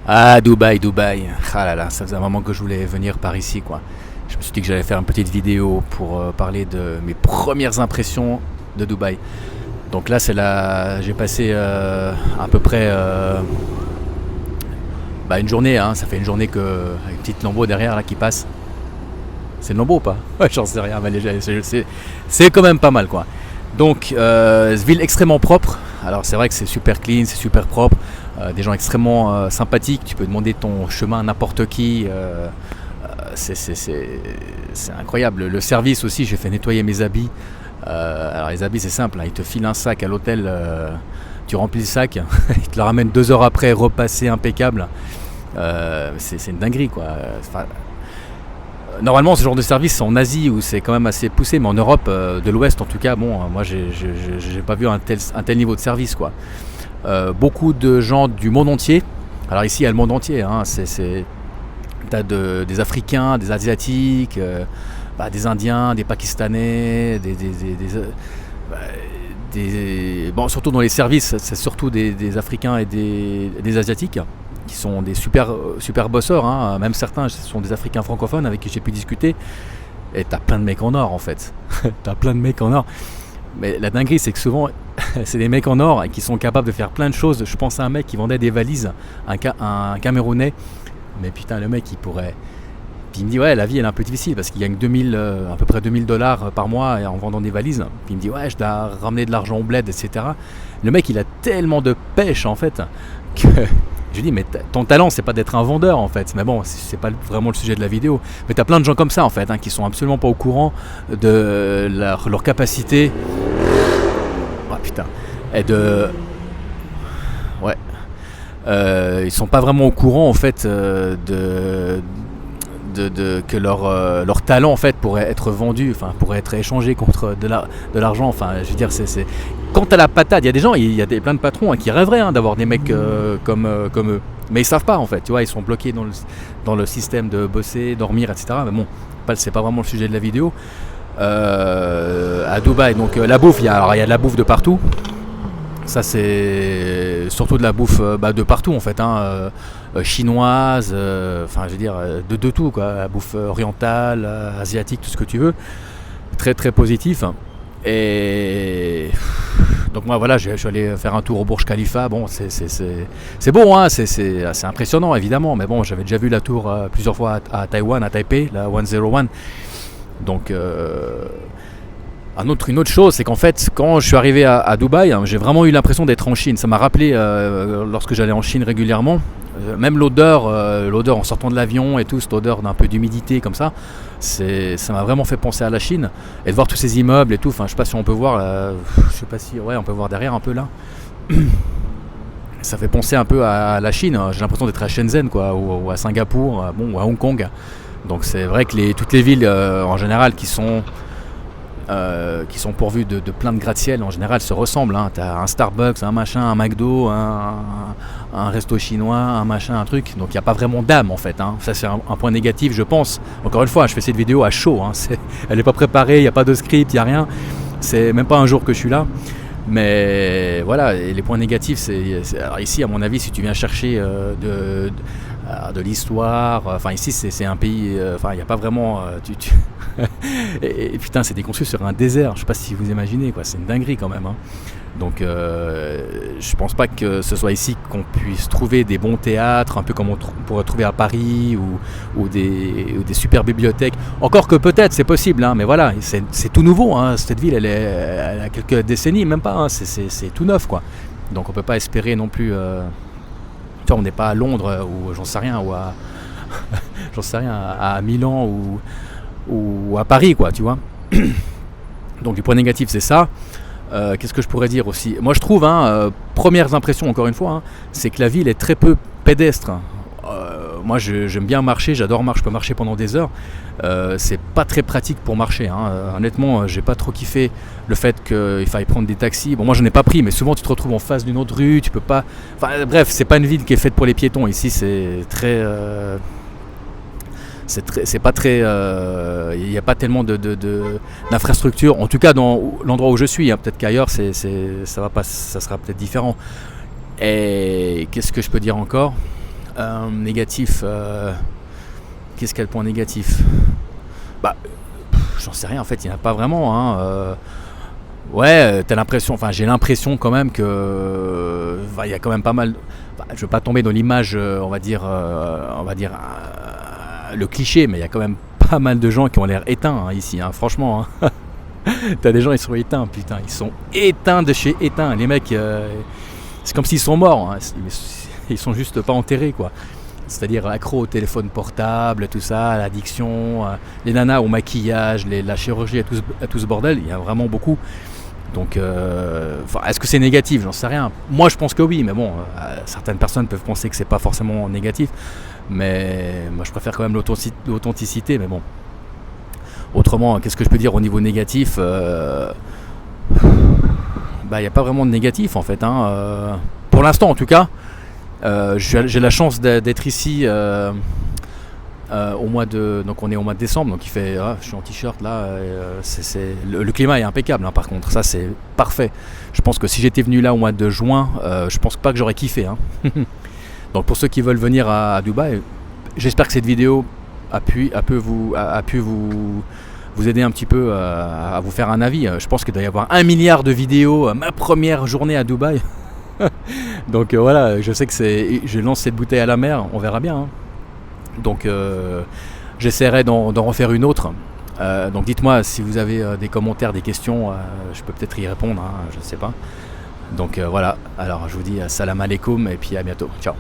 Ah, Dubaï, Dubaï. Ah là là, ça faisait un moment que je voulais venir par ici, quoi. Je me suis dit que j'allais faire une petite vidéo pour parler de mes premières impressions de Dubaï. Donc là, j'ai passé à peu près une journée, hein. Ça fait une journée que avec une petite lambeau derrière là qui passe. C'est le lambeau ou pas? Ouais, j'en sais rien, mais c'est quand même pas mal, quoi. Donc, ville extrêmement propre. Alors c'est vrai que c'est super clean, c'est super propre. Des gens extrêmement sympathiques. Tu peux demander ton chemin à n'importe qui. C'est incroyable. Le service aussi, j'ai fait nettoyer mes habits. Alors les habits c'est simple, hein. Ils te filent un sac à l'hôtel. Tu remplis le sac, ils te le ramènent 2 heures après, repassé, impeccable. C'est une dinguerie, quoi. Enfin, normalement, ce genre de service, c'est en Asie où c'est quand même assez poussé, mais en Europe de l'Ouest, en tout cas, bon, moi, j'ai pas vu un tel niveau de service, quoi. Beaucoup de gens du monde entier. Alors ici, il y a le monde entier. Hein, t'as des Africains, des Asiatiques, des Indiens, des Pakistanais, bon, surtout dans les services, c'est surtout des Africains et des Asiatiques qui sont des super bosseurs, hein. Même certains sont des Africains francophones avec qui j'ai pu discuter. Et t'as plein de mecs en or, en fait. T'as plein de mecs en or. Mais la dinguerie, c'est que souvent, c'est des mecs en or qui sont capables de faire plein de choses. Je pense à un mec qui vendait des valises, un Camerounais. Mais putain, le mec, il pourrait... Puis il me dit, ouais, la vie, elle est un peu difficile parce qu'il gagne à peu près $2000 par mois en vendant des valises. Puis il me dit, ouais, je dois ramener de l'argent au bled, etc. Le mec, il a tellement de pêche, en fait, que... Je lui dis, mais ton talent, c'est pas d'être un vendeur, en fait. Mais bon, c'est pas vraiment le sujet de la vidéo. Mais t'as plein de gens comme ça, en fait, hein, qui sont absolument pas au courant de leur capacité. Oh putain. Et de... Ouais. Ils sont pas vraiment au courant, en fait, que leur talent, en fait, pourrait être vendu, enfin, pourrait être échangé contre de l'argent. Enfin, je veux dire, c'est... Quand t'as la patate, il y a des gens, il y a plein de patrons, hein, qui rêveraient, hein, d'avoir des mecs comme eux. Mais ils savent pas, en fait, tu vois, ils sont bloqués dans le système de bosser, dormir, etc. Mais bon, c'est pas vraiment le sujet de la vidéo. À Dubaï, donc la bouffe, il y a de la bouffe de partout. Ça, c'est surtout de la bouffe de partout, en fait, hein, chinoise, enfin, je veux dire, de tout, quoi. La bouffe orientale, asiatique, tout ce que tu veux. Très, très positif. Et donc moi voilà, je suis allé faire un tour au Burj Khalifa. Bon, c'est beau, hein, c'est impressionnant, évidemment. Mais bon, j'avais déjà vu la tour plusieurs fois à Taïwan, à Taipei, la 101. Donc une autre chose, c'est qu'en fait, quand je suis arrivé à Dubaï, hein, j'ai vraiment eu l'impression d'être en Chine. Ça m'a rappelé lorsque j'allais en Chine régulièrement. Même l'odeur en sortant de l'avion et tout, cette odeur d'un peu d'humidité comme ça, ça m'a vraiment fait penser à la Chine. Et de voir tous ces immeubles et tout, enfin je sais pas si on peut voir, je sais pas si, ouais, on peut voir derrière un peu là. Ça fait penser un peu à la Chine. J'ai l'impression d'être à Shenzhen, quoi, ou à Singapour, ou à Hong Kong. Donc c'est vrai que toutes les villes en général qui sont pourvues de plein de gratte-ciel, en général se ressemblent, hein. T'as un Starbucks, un machin, un McDo, un resto chinois, un machin, un truc. Donc il n'y a pas vraiment d'âme, en fait, hein. Ça c'est un point négatif, je pense. Encore une fois, je fais cette vidéo à chaud, hein. Elle n'est pas préparée, il n'y a pas de script, il n'y a rien. C'est même pas un jour que je suis là. Mais voilà, et les points négatifs, alors ici, à mon avis, si tu viens chercher de l'histoire, enfin ici c'est un pays, enfin il n'y a pas vraiment... et putain, c'est déconstruit sur un désert, je sais pas si vous imaginez, quoi. C'est une dinguerie quand même, hein. Donc je pense pas que ce soit ici qu'on puisse trouver des bons théâtres, un peu comme on pourrait trouver à Paris, ou des super bibliothèques. Encore que peut-être c'est possible, hein, mais voilà, c'est tout nouveau, hein. Cette ville elle a quelques décennies, même pas, hein. C'est tout neuf, quoi. Donc on peut pas espérer non plus, tu vois, on n'est pas à Londres ou j'en sais rien, ou à j'en sais rien, à Milan ou à Paris, quoi, tu vois. Donc le point négatif c'est ça. Qu'est-ce que je pourrais dire aussi? Moi je trouve, hein, premières impressions encore une fois, hein, c'est que la ville est très peu pédestre. Moi j'aime bien marcher, j'adore marcher, je peux marcher pendant des heures. C'est pas très pratique pour marcher, hein. Honnêtement, j'ai pas trop kiffé le fait qu'il faille prendre des taxis. Bon, moi j'en ai pas pris, mais souvent tu te retrouves en face d'une autre rue, tu peux pas. Enfin bref, c'est pas une ville qui est faite pour les piétons. Ici c'est très. C'est pas très, il n'y a pas tellement d'infrastructures, en tout cas dans l'endroit où je suis, hein. Peut-être qu'ailleurs ça sera peut-être différent. Et qu'est-ce que je peux dire encore? Négatif, qu'est-ce qu'il y a de point négatif? Bah, j'en sais rien en fait, il n'y en a pas vraiment. Hein. Ouais, t'as l'impression, enfin j'ai l'impression quand même que il y a quand même pas mal. Je veux pas tomber dans l'image, on va dire, le cliché, mais il y a quand même pas mal de gens qui ont l'air éteints hein, ici, hein, franchement. Hein. T'as des gens, ils sont éteints, putain, ils sont éteints de chez éteints. Les mecs, c'est comme s'ils sont morts. Hein. Ils sont juste pas enterrés, quoi. C'est-à-dire accro au téléphone portable, tout ça, à l'addiction, les nanas au maquillage, la chirurgie, à tout ce bordel, il y a vraiment beaucoup. Donc, est-ce que c'est négatif? J'en sais rien. Moi, je pense que oui, mais bon, certaines personnes peuvent penser que c'est pas forcément négatif. Mais moi, je préfère quand même l'authenticité, mais bon. Autrement, qu'est-ce que je peux dire au niveau négatif? Il n'y a pas vraiment de négatif, en fait. Hein. Pour l'instant, en tout cas. J'ai la chance d'être ici au mois de, donc on est au mois de décembre, donc il fait, je suis en t-shirt là, le climat est impeccable hein, par contre, ça c'est parfait. Je pense que si j'étais venu là au mois de juin, je pense pas que j'aurais kiffé. Hein. Donc pour ceux qui veulent venir à Dubaï, j'espère que cette vidéo a pu vous aider un petit peu à vous faire un avis. Je pense qu'il doit y avoir 1 milliard de vidéos, ma première journée à Dubaï. Donc voilà, je sais que je lance cette bouteille à la mer, on verra bien. Hein. Donc j'essaierai d'en refaire une autre. Donc dites-moi si vous avez des commentaires, des questions, je peux peut-être y répondre, hein, je ne sais pas. Donc voilà, alors je vous dis salam alaikum et puis à bientôt. Ciao.